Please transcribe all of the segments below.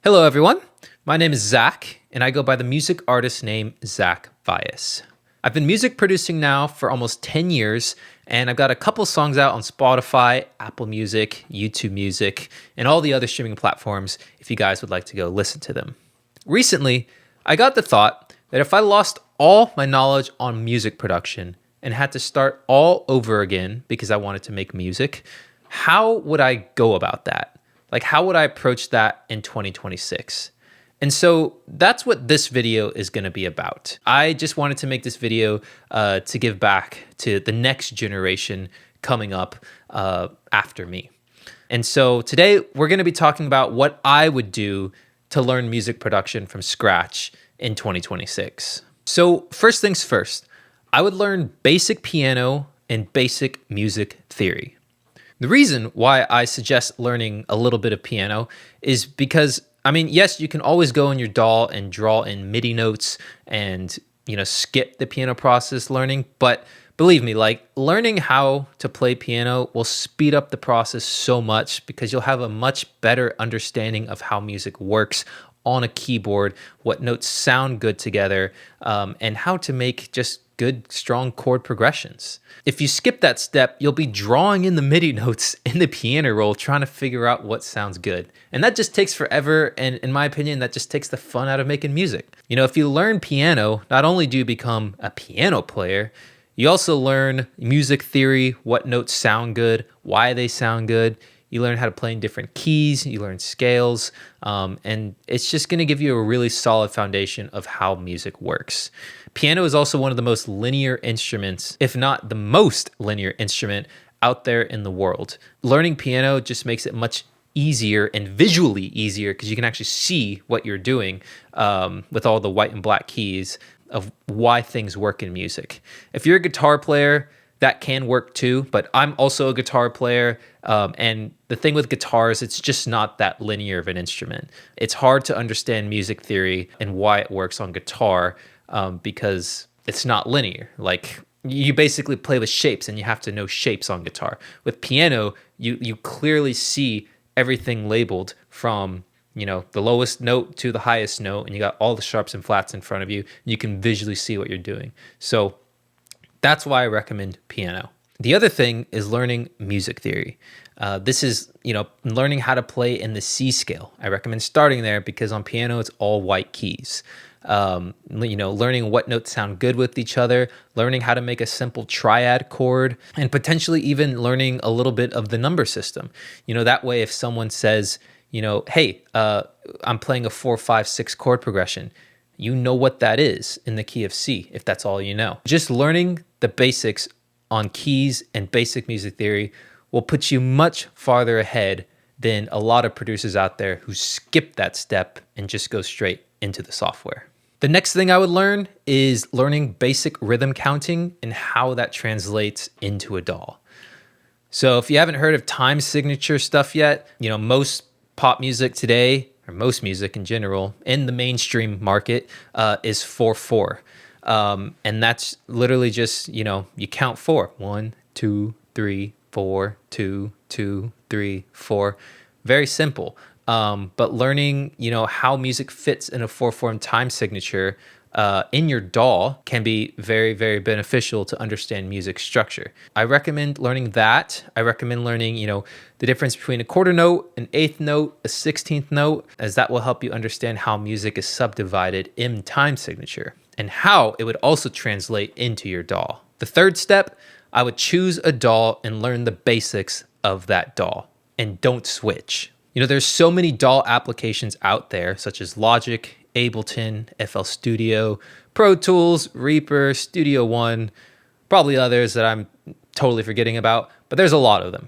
Hello, everyone. My name is Zach, and I go by the music artist name Zach Valles. I've been music producing now for almost 10 years, and I've got a couple songs out on Spotify, Apple Music, YouTube Music, and all the other streaming platforms if you guys would like to go listen to them. Recently, I got the thought that if I lost all my knowledge on music production and had to start all over again because I wanted to make music, how would I go about that? Like, how would I approach that in 2026? And so that's what this video is going to be about. I just wanted to make this video to give back to the next generation coming up after me. And so today we're going to be talking about what I would do to learn music production from scratch in 2026. So first things first, I would learn basic piano and basic music theory. The reason why I suggest learning a little bit of piano is because, yes, you can always go in your DAW and draw in MIDI notes and, skip the piano process learning. But believe me, learning how to play piano will speed up the process so much because you'll have a much better understanding of how music works on a keyboard, what notes sound good together, and how to make just good, strong chord progressions. If you skip that step, you'll be drawing in the MIDI notes in the piano roll, trying to figure out what sounds good. And that just takes forever. And in my opinion, that just takes the fun out of making music. If you learn piano, not only do you become a piano player, you also learn music theory, what notes sound good, why they sound good. You learn how to play in different keys, you learn scales, and it's just going to give you a really solid foundation of how music works. Piano is also one of the most linear instruments, if not the most linear instrument out there in the world. Learning piano just makes it much easier and visually easier because you can actually see what you're doing with all the white and black keys of why things work in music. If you're a guitar player, that can work too, but I'm also a guitar player. And the thing with guitars, it's just not that linear of an instrument. It's hard to understand music theory and why it works on guitar because it's not linear. Like, you basically play with shapes and you have to know shapes on guitar. With piano, you clearly see everything labeled from the lowest note to the highest note, and you got all the sharps and flats in front of you. You can visually see what you're doing. So that's why I recommend piano. The other thing is learning music theory. This is, learning how to play in the C scale. I recommend starting there because on piano, it's all white keys. Learning what notes sound good with each other, learning how to make a simple triad chord, and potentially even learning a little bit of the number system. That way, if someone says, hey, I'm playing a 4-5-6 chord progression, you know what that is in the key of C, if that's all you know. Just learning the basics on keys and basic music theory will put you much farther ahead than a lot of producers out there who skip that step and just go straight into the software. The next thing I would learn is learning basic rhythm counting and how that translates into a DAW. So if you haven't heard of time signature stuff yet, most pop music today, or most music in general, in the mainstream market is 4/4. And that's literally just, you count 4. 1, 2, 3, 4, 2, 2, 3, 4. Very simple. But learning, how music fits in a 4/4 time signature in your DAW can be very, very beneficial to understand music structure. I recommend learning that. I recommend learning, the difference between a quarter note, an eighth note, a 16th note, as that will help you understand how music is subdivided in time signature and how it would also translate into your DAW. The third step, I would choose a DAW and learn the basics of that DAW and don't switch. There's so many DAW applications out there, such as Logic, Ableton, FL Studio, Pro Tools, Reaper, Studio One, probably others that I'm totally forgetting about, but there's a lot of them.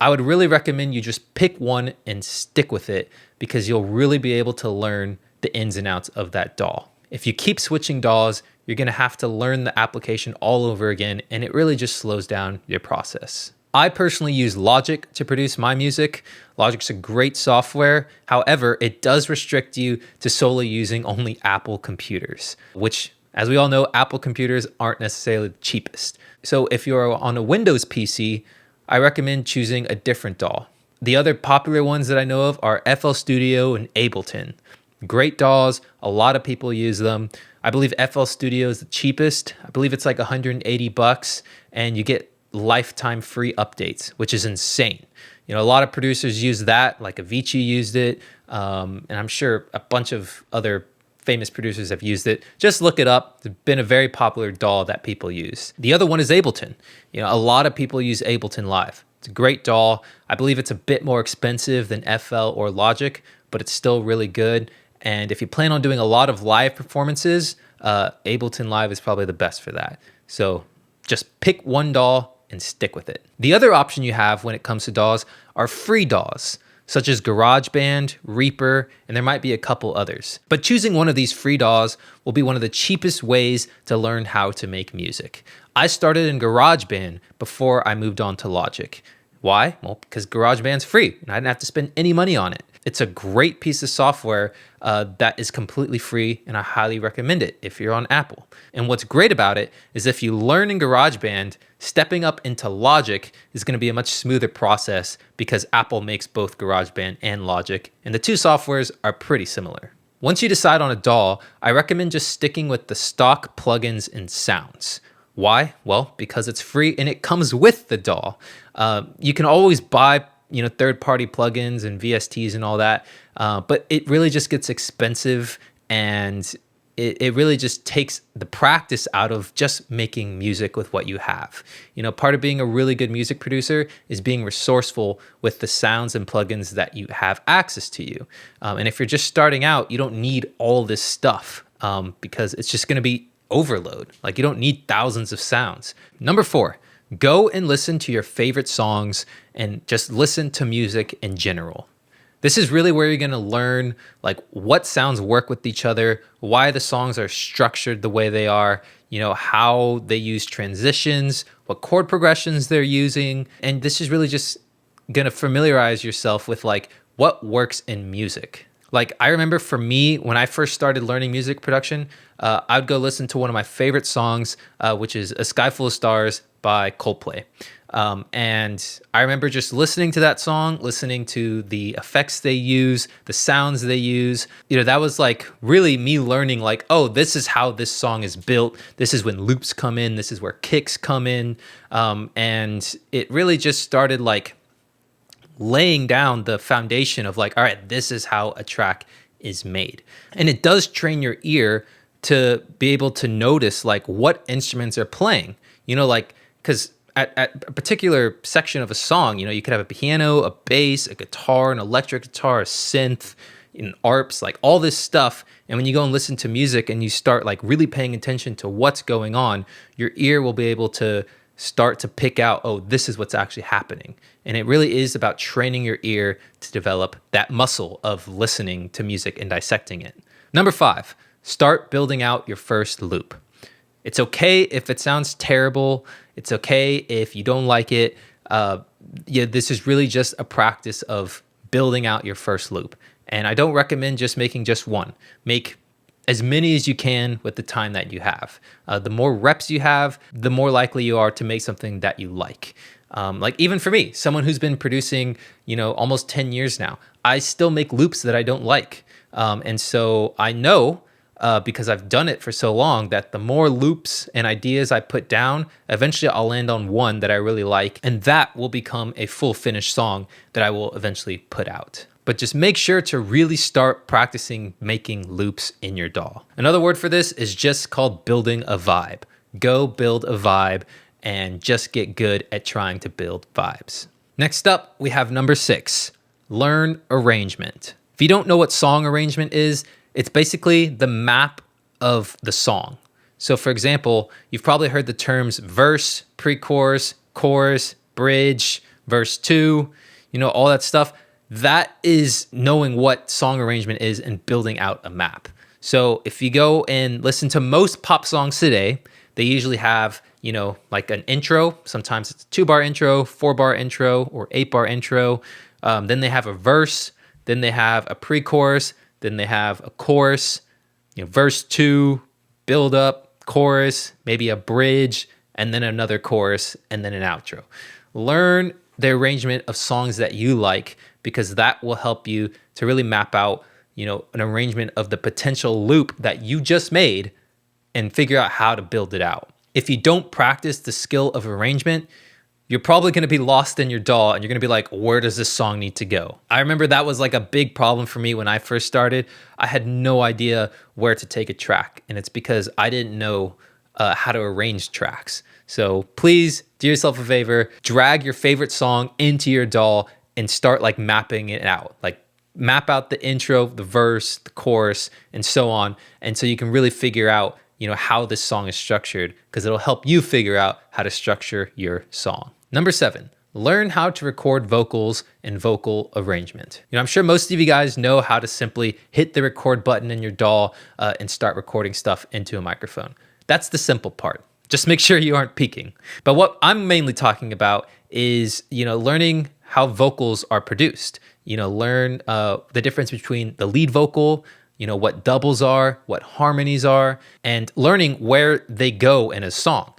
I would really recommend you just pick one and stick with it because you'll really be able to learn the ins and outs of that DAW. If you keep switching DAWs, you're going to have to learn the application all over again, and it really just slows down your process. I personally use Logic to produce my music. Logic's a great software. However, it does restrict you to solely using only Apple computers, which, as we all know, Apple computers aren't necessarily the cheapest. So if you're on a Windows PC, I recommend choosing a different DAW. The other popular ones that I know of are FL Studio and Ableton. Great DAWs. A lot of people use them. I believe FL Studio is the cheapest. I believe it's like 180 bucks, and you get lifetime free updates, which is insane. You know, a lot of producers use that, like Avicii used it, and I'm sure a bunch of other famous producers have used it. Just look it up. It's been a very popular DAW that people use. The other one is Ableton. You know, a lot of people use Ableton Live. It's a great DAW. I believe it's a bit more expensive than FL or Logic, but it's still really good. And if you plan on doing a lot of live performances, Ableton Live is probably the best for that. So just pick one DAW and stick with it. The other option you have when it comes to DAWs are free DAWs, such as GarageBand, Reaper, and there might be a couple others. But choosing one of these free DAWs will be one of the cheapest ways to learn how to make music. I started in GarageBand before I moved on to Logic. Why? Well, because GarageBand's free and I didn't have to spend any money on it. It's a great piece of software that is completely free, and I highly recommend it if you're on Apple. And what's great about it is if you learn in GarageBand, stepping up into Logic is going to be a much smoother process because Apple makes both GarageBand and Logic, and the two softwares are pretty similar. Once you decide on a DAW, I recommend just sticking with the stock plugins and sounds. Why? Well, because it's free and it comes with the DAW. You can always buy third-party plugins and VSTs and all that, but it really just gets expensive, and it really just takes the practice out of just making music with what you have. You know, part of being a really good music producer is being resourceful with the sounds and plugins that you have access to you. And if you're just starting out, you don't need all this stuff because it's just going to be overload. Like, you don't need thousands of sounds. Number 4, go and listen to your favorite songs and just listen to music in general. This is really where you're going to learn like what sounds work with each other, why the songs are structured the way they are, you know, how they use transitions, what chord progressions they're using. And this is really just going to familiarize yourself with like what works in music. Like, I remember for me, when I first started learning music production, I'd go listen to one of my favorite songs, which is A Sky Full of Stars by Coldplay. And I remember just listening to that song, listening to the effects they use, the sounds they use. You know, that was like really me learning like, oh, this is how this song is built. This is when loops come in. This is where kicks come in. And it really just started like laying down the foundation of like, all right, this is how a track is made. And it does train your ear to be able to notice like what instruments are playing, you know, like, because at a particular section of a song, you know, you could have a piano, a bass, a guitar, an electric guitar, a synth, arps, like all this stuff. And when you go and listen to music and you start like really paying attention to what's going on, your ear will be able to start to pick out, oh, this is what's actually happening. And it really is about training your ear to develop that muscle of listening to music and dissecting it. Number 5, start building out your first loop. It's okay if it sounds terrible. It's okay if you don't like it. This is really just a practice of building out your first loop. And I don't recommend just making just one. Make as many as you can with the time that you have. The more reps you have, the more likely you are to make something that you like. Like even for me, someone who's been producing, almost 10 years now, I still make loops that I don't like. And so I know, because I've done it for so long, that the more loops and ideas I put down, eventually I'll land on one that I really like, and that will become a full finished song that I will eventually put out. But just make sure to really start practicing making loops in your DAW. Another word for this is just called building a vibe. Go build a vibe and just get good at trying to build vibes. Next up, we have number 6, learn arrangement. If you don't know what song arrangement is, it's basically the map of the song. So for example, you've probably heard the terms verse, pre-chorus, chorus, bridge, verse 2, all that stuff. That is knowing what song arrangement is and building out a map. So if you go and listen to most pop songs today, they usually have, like an intro. Sometimes it's a 2-bar intro, 4-bar intro, or 8-bar intro. Then they have a verse. Then they have a pre-chorus. Then they have a chorus, verse 2, build up, chorus, maybe a bridge, and then another chorus, and then an outro. Learn the arrangement of songs that you like, because that will help you to really map out, an arrangement of the potential loop that you just made and figure out how to build it out. If you don't practice the skill of arrangement, you're probably going to be lost in your DAW and you're going to be like, where does this song need to go? I remember that was like a big problem for me when I first started. I had no idea where to take a track, and it's because I didn't know how to arrange tracks. So please do yourself a favor, drag your favorite song into your DAW and start like mapping it out. Like map out the intro, the verse, the chorus, and so on. And so you can really figure out, how this song is structured, because it'll help you figure out how to structure your song. Number 7, learn how to record vocals and vocal arrangement. I'm sure most of you guys know how to simply hit the record button in your DAW and start recording stuff into a microphone. That's the simple part. Just make sure you aren't peaking. But what I'm mainly talking about is, learning how vocals are produced. Learn the difference between the lead vocal, what doubles are, what harmonies are, and learning where they go in a song.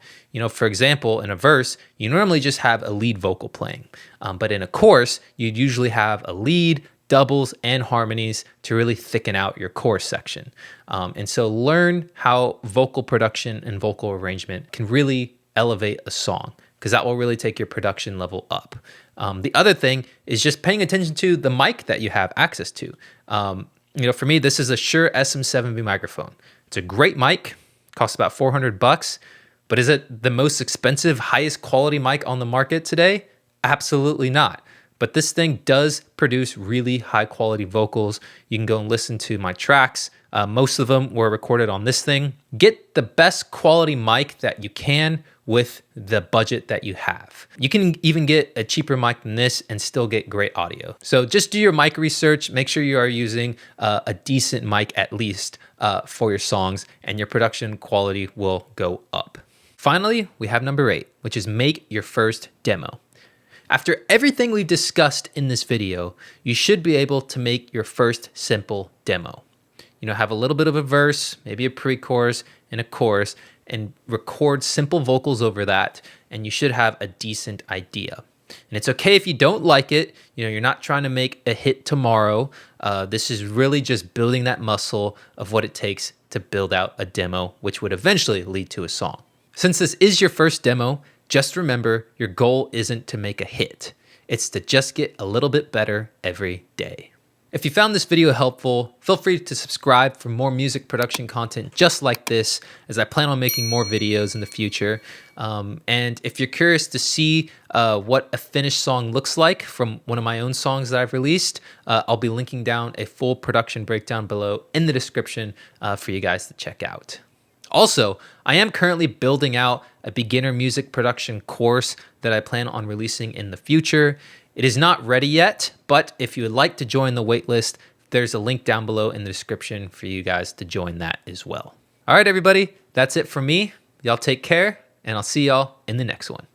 For example, in a verse, you normally just have a lead vocal playing. But in a chorus, you'd usually have a lead, doubles, and harmonies to really thicken out your chorus section. And so learn how vocal production and vocal arrangement can really elevate a song, because that will really take your production level up. The other thing is just paying attention to the mic that you have access to. For me, this is a Shure SM7B microphone. It's a great mic, costs about $400, but is it the most expensive, highest quality mic on the market today? Absolutely not. But this thing does produce really high quality vocals. You can go and listen to my tracks. Most of them were recorded on this thing. Get the best quality mic that you can with the budget that you have. You can even get a cheaper mic than this and still get great audio. So just do your mic research. Make sure you are using a decent mic at least for your songs, and your production quality will go up. Finally, we have number 8, which is make your first demo. After everything we've discussed in this video, you should be able to make your first simple demo. Have a little bit of a verse, maybe a pre-chorus and a chorus, and record simple vocals over that, and you should have a decent idea. And it's okay if you don't like it. You're not trying to make a hit tomorrow. This is really just building that muscle of what it takes to build out a demo, which would eventually lead to a song. Since this is your first demo, just remember your goal isn't to make a hit. It's to just get a little bit better every day. If you found this video helpful, feel free to subscribe for more music production content just like this, as I plan on making more videos in the future. And if you're curious to see what a finished song looks like from one of my own songs that I've released, I'll be linking down a full production breakdown below in the description for you guys to check out. Also, I am currently building out a beginner music production course that I plan on releasing in the future. It is not ready yet, but if you would like to join the waitlist, there's a link down below in the description for you guys to join that as well. All right, everybody, that's it from me. Y'all take care, and I'll see y'all in the next one.